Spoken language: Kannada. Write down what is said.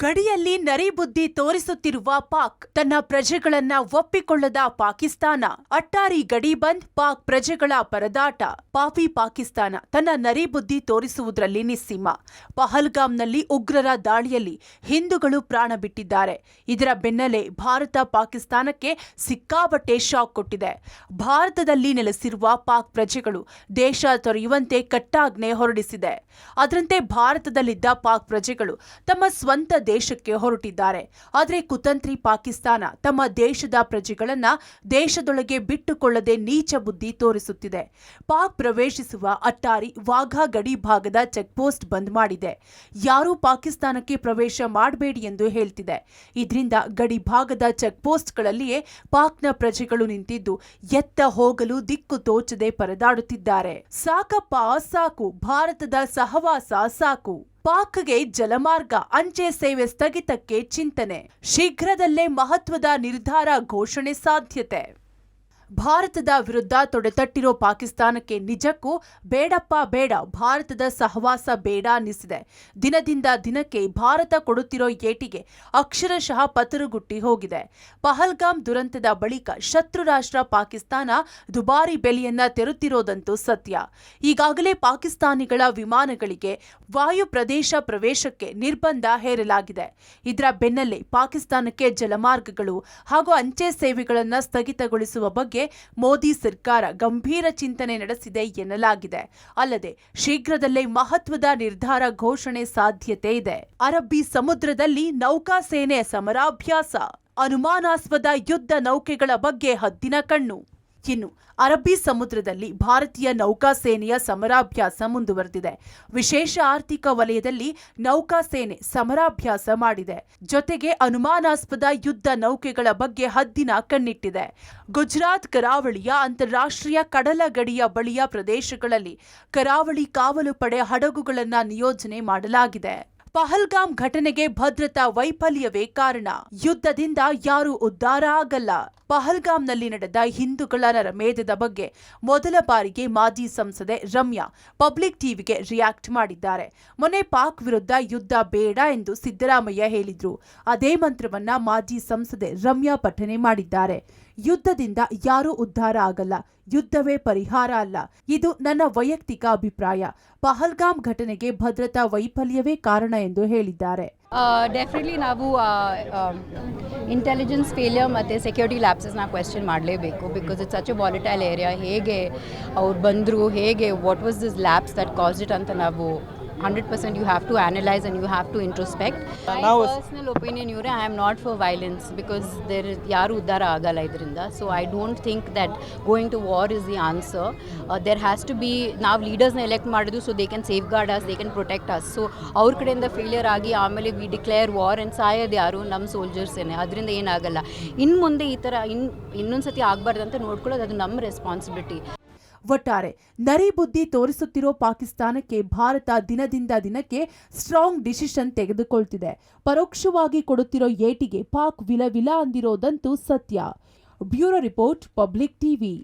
ಗಡಿಯಲ್ಲಿ ನರಿಬುದ್ಧಿ ತೋರಿಸುತ್ತಿರುವ ಪಾಕ್, ತನ್ನ ಪ್ರಜೆಗಳನ್ನ ಒಪ್ಪಿಕೊಳ್ಳದ ಪಾಕಿಸ್ತಾನ, ಅಟ್ಟಾರಿ ಗಡಿ ಬಂದ್, ಪಾಕ್ ಪ್ರಜೆಗಳ ಪರದಾಟ. ಪಾಪಿ ಪಾಕಿಸ್ತಾನ ತನ್ನ ನರಿಬುದ್ಧಿ ತೋರಿಸುವುದರಲ್ಲಿ ನಿಸ್ಸೀಮ. ಪಹಲ್ಗಾಮ್ನಲ್ಲಿ ಉಗ್ರರ ದಾಳಿಯಲ್ಲಿ ಹಿಂದೂಗಳು ಪ್ರಾಣ ಬಿಟ್ಟಿದ್ದಾರೆ. ಇದರ ಬೆನ್ನಲ್ಲೇ ಭಾರತ ಪಾಕಿಸ್ತಾನಕ್ಕೆ ಸಿಕ್ಕಾಪಟ್ಟೆ ಶಾಕ್ ಕೊಟ್ಟಿದೆ. ಭಾರತದಲ್ಲಿ ನೆಲೆಸಿರುವ ಪಾಕ್ ಪ್ರಜೆಗಳು ದೇಶ ತೊರೆಯುವಂತೆ ಕಟ್ಟಾಜ್ಞೆ ಹೊರಡಿಸಿದೆ. ಅದರಂತೆ ಭಾರತದಲ್ಲಿದ್ದ ಪಾಕ್ ಪ್ರಜೆಗಳು ತಮ್ಮ ಸ್ವಂತ ದೇಶಕ್ಕೆ ಹೊರಟಿದ್ದಾರೆ. ಆದರೆ ಕುತಂತ್ರಿ ಪಾಕಿಸ್ತಾನ ತಮ್ಮ ದೇಶದ ಪ್ರಜೆಗಳನ್ನ ದೇಶದೊಳಗೆ ಬಿಟ್ಟುಕೊಳ್ಳದೆ ನೀಚ ಬುದ್ಧಿ ತೋರಿಸುತ್ತಿದೆ. ಪಾಕ್ ಪ್ರವೇಶಿಸುವ ಅಟ್ಟಾರಿ ವಾಘಾ ಗಡಿ ಭಾಗದ ಚೆಕ್ಪೋಸ್ಟ್ ಬಂದ್ ಮಾಡಿದೆ. ಯಾರೂ ಪಾಕಿಸ್ತಾನಕ್ಕೆ ಪ್ರವೇಶ ಮಾಡಬೇಡಿ ಎಂದು ಹೇಳ್ತಿದೆ. ಇದರಿಂದ ಗಡಿ ಭಾಗದ ಚೆಕ್ಪೋಸ್ಟ್ಗಳಲ್ಲಿಯೇ ಪಾಕ್ನ ಪ್ರಜೆಗಳು ನಿಂತಿದ್ದು ಎತ್ತ ಹೋಗಲು ದಿಕ್ಕು ತೋಚದೆ ಪರದಾಡುತ್ತಿದ್ದಾರೆ. ಸಾಕಪ್ಪ ಸಾಕು, ಭಾರತದ ಸಹವಾಸ ಸಾಕು. ಪಾಕ್ಗೆ ಜಲಮಾರ್ಗ, ಅಂಚೆ ಸೇವೆ ಸ್ಥಗಿತಕ್ಕೆ ಚಿಂತನೆ. ಶೀಘ್ರದಲ್ಲೇ ಮಹತ್ವದ ನಿರ್ಧಾರ ಘೋಷಣೆ ಸಾಧ್ಯತೆ. ಭಾರತದ ವಿರುದ್ಧ ತೊಡೆತಟ್ಟಿರೋ ಪಾಕಿಸ್ತಾನಕ್ಕೆ ನಿಜಕ್ಕೂ ಬೇಡಪ್ಪ ಬೇಡ, ಭಾರತದ ಸಹವಾಸ ಬೇಡ ಅನ್ನಿಸಿದೆ. ದಿನದಿಂದ ದಿನಕ್ಕೆ ಭಾರತ ಕೊಡುತ್ತಿರೋ ಏಟಿಗೆ ಅಕ್ಷರಶಃ ಪತರುಗುಟ್ಟಿ ಹೋಗಿದೆ. ಪಹಲ್ಗಾಮ್ ದುರಂತದ ಬಳಿಕ ಶತ್ರು ರಾಷ್ಟ್ರ ಪಾಕಿಸ್ತಾನ ದುಬಾರಿ ಬೆಲೆಯನ್ನ ತೆರುತ್ತಿರೋದಂತೂ ಸತ್ಯ. ಈಗಾಗಲೇ ಪಾಕಿಸ್ತಾನಿಗಳ ವಿಮಾನಗಳಿಗೆ ವಾಯು ಪ್ರದೇಶ ಪ್ರವೇಶಕ್ಕೆ ನಿರ್ಬಂಧ ಹೇರಲಾಗಿದೆ. ಇದರ ಬೆನ್ನಲ್ಲೇ ಪಾಕಿಸ್ತಾನಕ್ಕೆ ಜಲಮಾರ್ಗಗಳು ಹಾಗೂ ಅಂಚೆ ಸೇವೆಗಳನ್ನು ಸ್ಥಗಿತಗೊಳಿಸುವ ಬಗ್ಗೆ ಮೋದಿ ಸರ್ಕಾರ ಗಂಭೀರ ಚಿಂತನೆ ನಡೆಸಿದೆ ಎನ್ನಲಾಗಿದೆ. ಅಲ್ಲದೆ ಶೀಘ್ರದಲ್ಲೇ ಮಹತ್ವದ ನಿರ್ಧಾರ ಘೋಷಣೆ ಸಾಧ್ಯತೆ ಇದೆ. ಅರಬ್ಬಿ ಸಮುದ್ರದಲ್ಲಿ ನೌಕಾಸೇನೆ ಸಮರಾಭ್ಯಾಸ, ಅನುಮಾನಾಸ್ಪದ ಯುದ್ಧ ನೌಕೆಗಳ ಬಗ್ಗೆ ಹದ್ದಿನ ಕಣ್ಣು. ಇನ್ನು ಅರಬ್ಬಿ ಸಮುದ್ರದಲ್ಲಿ ಭಾರತೀಯ ನೌಕಾಸೇನೆಯ ಸಮರಾಭ್ಯಾಸ ಮುಂದುವರೆದಿದೆ. ವಿಶೇಷ ಆರ್ಥಿಕ ವಲಯದಲ್ಲಿ ನೌಕಾಸೇನೆ ಸಮರಾಭ್ಯಾಸ ಮಾಡಿದೆ. ಜೊತೆಗೆ ಅನುಮಾನಾಸ್ಪದ ಯುದ್ಧ ನೌಕೆಗಳ ಬಗ್ಗೆ ಹದ್ದಿನ ಕಣ್ಣಿಟ್ಟಿದೆ. ಗುಜರಾತ್ ಕರಾವಳಿಯ ಅಂತಾರಾಷ್ಟ್ರೀಯ ಕಡಲ ಗಡಿಯ ಬಳಿಯ ಪ್ರದೇಶಗಳಲ್ಲಿ ಕರಾವಳಿ ಕಾವಲು ಪಡೆ ಹಡಗುಗಳನ್ನು ನಿಯೋಜನೆ ಮಾಡಲಾಗಿದೆ. ಪಹಲ್ಗಾಮ್ ಘಟನೆಗೆ ಭದ್ರತಾ ವೈಫಲ್ಯವೇ ಕಾರಣ. ಯುದ್ಧದಿಂದ ಯಾರೂ ಉದ್ಧಾರ ಆಗಲ್ಲ. ಪಹಲ್ಗಾಮ್ನಲ್ಲಿ ನಡೆದ ಹಿಂದೂಗಳ ನರಮೇಧದ ಬಗ್ಗೆ ಮೊದಲ ಬಾರಿಗೆ ಮಾಜಿ ಸಂಸದೆ ರಮ್ಯಾ ಪಬ್ಲಿಕ್ ಟಿವಿಗೆ ರಿಯಾಕ್ಟ್ ಮಾಡಿದ್ದಾರೆ. ಮೊನ್ನೆ ಪಾಕ್ ವಿರುದ್ಧ ಯುದ್ಧ ಬೇಡ ಎಂದು ಸಿದ್ದರಾಮಯ್ಯ ಹೇಳಿದ್ರು. ಅದೇ ಮಂತ್ರವನ್ನ ಮಾಜಿ ಸಂಸದೆ ರಮ್ಯಾ ಪಠನೆ ಮಾಡಿದ್ದಾರೆ. ಯುದ್ಧದಿಂದ ಯಾರೂ ಉದ್ಧಾರ ಆಗಲ್ಲ, ಯುದ್ಧವೇ ಪರಿಹಾರ ಅಲ್ಲ. ಇದು ನನ್ನ ವೈಯಕ್ತಿಕ ಅಭಿಪ್ರಾಯ. ಪಹಲ್ಗಾಮ್ ಘಟನೆಗೆ ಭದ್ರತಾ ವೈಫಲ್ಯವೇ ಕಾರಣ ಎಂದು ಹೇಳಿದ್ದಾರೆ. ಡೆಫಿನೆಟ್ಲಿ ನಾವು ಇಂಟೆಲಿಜೆನ್ಸ್ ಫೇಲಿಯರ್ ಮತ್ತು ಸೆಕ್ಯೂರಿಟಿ ಲ್ಯಾಪ್ಸಸ್ನ ಕ್ವೆಶ್ಚನ್ ಮಾಡಲೇಬೇಕು. Because it's such a volatile area. ಹೇಗೆ ಅವ್ರು ಬಂದರು, ಹೇಗೆ what was this lapse that caused it ಅಂತ ನಾವು 100% you have to analyze and you have to introspect. My personal opinion I am not for violence because there is yaru uddara agala idrinda. So I don't think that going to war is the answer. There has to be, now leaders na elect ಮಾಡಿದ್ದು so they can safeguard us, they can protect us. So ಅವ್ರ ಕಡೆಯಿಂದ ಫೇಲಿಯರ್ ಆಗಿ ಆಮೇಲೆ we declare war and ಸಾಯೋದು ಯಾರು ನಮ್ಮ ಸೋಲ್ಜರ್ಸ್ ಏನೇ. ಅದರಿಂದ ಏನಾಗಲ್ಲ. ಇನ್ನು ಮುಂದೆ ಈ ಥರ ಇನ್ನೊಂದ್ಸತಿ ಆಗಬಾರ್ದಂತ ನೋಡ್ಕೊಳ್ಳೋದು ಅದು ನಮ್ಮ ರೆಸ್ಪಾನ್ಸಿಬಿಲಿಟಿ. ಒಟ್ಟಾರೆ ನರಿಬುದ್ಧಿ ತೋರಿಸುತ್ತಿರೋ ಪಾಕಿಸ್ತಾನಕ್ಕೆ ಭಾರತ ದಿನದಿಂದ ದಿನಕ್ಕೆ ಸ್ಟ್ರಾಂಗ್ ಡಿಸಿಷನ್ ತೆಗೆದುಕೊಳ್ತಿದೆ. ಪರೋಕ್ಷವಾಗಿ ಕೊಡುತ್ತಿರೋ ಏಟಿಗೆ ಪಾಕ್ ವಿಲ ಅಂದಿರೋದಂತೂ ಸತ್ಯ. Bureau report, public TV.